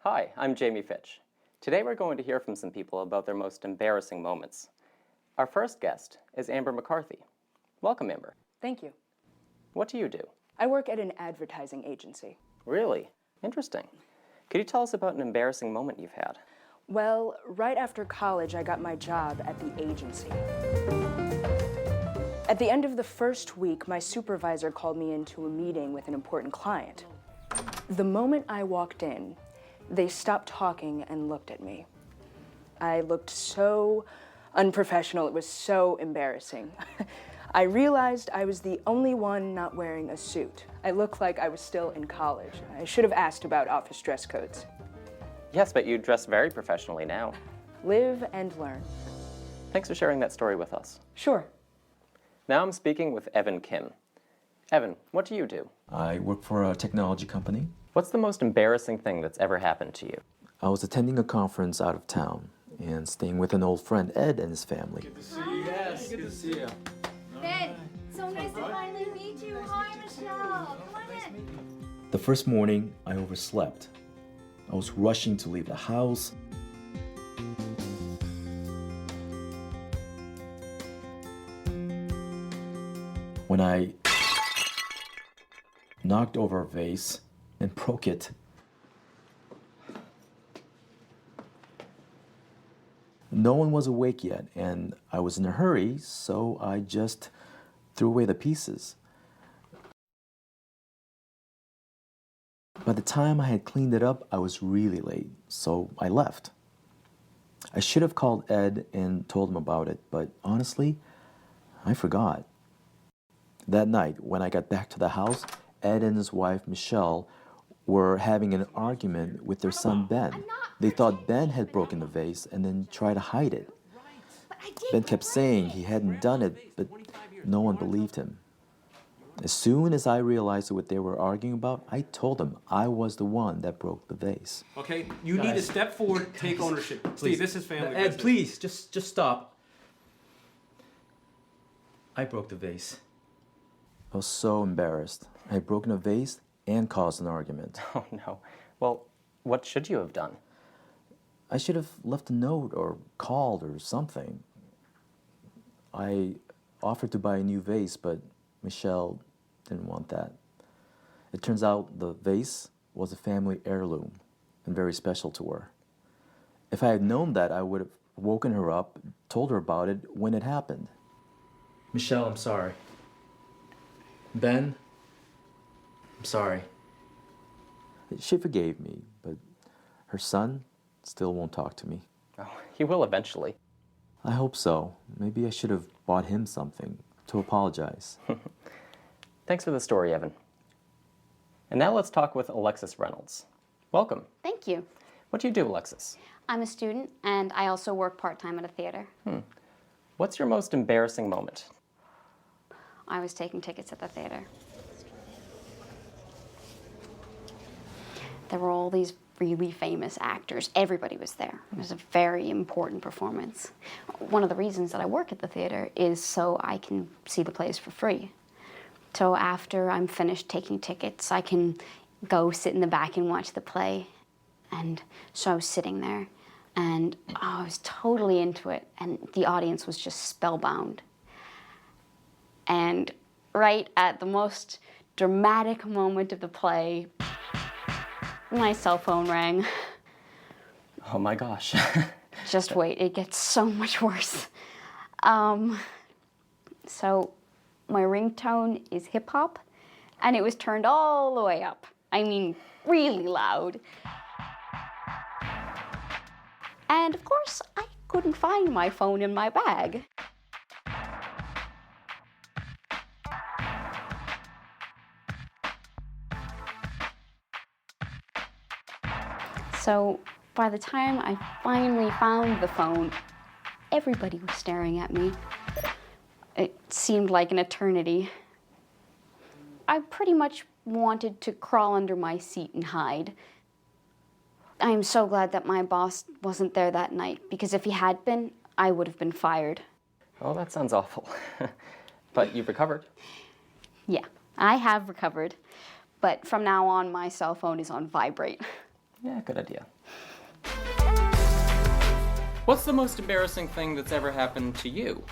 Hi, I'm Jamie Fitch. Today we're going to hear from some people about their most embarrassing moments. Our first guest is Amber McCarthy. Welcome, Amber. Thank you. What do you do? I work at an advertising agency. Really? Interesting. Could you tell us about an embarrassing moment you've had? Well, right after college, I got my job at the agency. At the end of the first week, my supervisor called me into a meeting with an important client. The moment I walked in, they stopped talking and looked at me. I looked so unprofessional, it was so embarrassing. I realized I was the only one not wearing a suit. I looked like I was still in college. I should have asked about office dress codes. Yes, but you dress very professionally now. Live and learn. Thanks for sharing that story with us. Sure. Now I'm speaking with Evan Kim. Evan, what do you do? I work for a technology company. What's the most embarrassing thing that's ever happened to you? I was attending a conference out of town and staying with an old friend, Ed, and his family. Good to see you. Yes, good to see you. Ben, so nice to finally meet you. Hi, Michelle. Come on in. The first morning, I overslept. I was rushing to leave the house. When I knocked over a vase and broke it. No one was awake yet, and I was in a hurry, so I just threw away the pieces. By the time I had cleaned it up, I was really late, so I left. I should have called Ed and told him about it, but honestly, I forgot. That night, when I got back to the house, Ed and his wife, Michelle, were having an argument with their son, Ben. They thought Ben had broken the vase and then tried to hide it. Ben kept saying he hadn't done it, but no one believed him. As soon as I realized what they were arguing about, I told them I was the one that broke the vase. Okay, you need to step forward, take ownership. Steve, this is family business. Ed, please, just stop. I broke the vase. I was so embarrassed. I had broken a vase and caused an argument. Oh no. Well, what should you have done? I should have left a note or called or something. I offered to buy a new vase, but Michelle didn't want that. It turns out the vase was a family heirloom and very special to her. If I had known that, I would have woken her up, told her about it when it happened. Michelle, I'm sorry. Ben, I'm sorry. She forgave me, but her son still won't talk to me. Oh, he will eventually. I hope so. Maybe I should have bought him something to apologize. Thanks for the story, Evan. And now let's talk with Alexis Reynolds. Welcome. Thank you. What do you do, Alexis? I'm a student, and I also work part-time at a theater. What's your most embarrassing moment? I was taking tickets at the theater. There were all these really famous actors. Everybody was there. It was a very important performance. One of the reasons that I work at the theater is so I can see the plays for free. So after I'm finished taking tickets, I can go sit in the back and watch the play. And so I was sitting there, and I was totally into it, and the audience was just spellbound. And right at the most dramatic moment of the play, my cell phone rang. Oh my gosh. Just wait, it gets so much worse. So my ringtone is hip hop, and it was turned all the way up. I mean, really loud. And of course, I couldn't find my phone in my bag. So by the time I finally found the phone, everybody was staring at me. It seemed like an eternity. I pretty much wanted to crawl under my seat and hide. I am so glad that my boss wasn't there that night, because if he had been, I would have been fired. Oh, that sounds awful. But you've recovered. Yeah, I have recovered, but from now on, my cell phone is on vibrate. Yeah, good idea. What's the most embarrassing thing that's ever happened to you?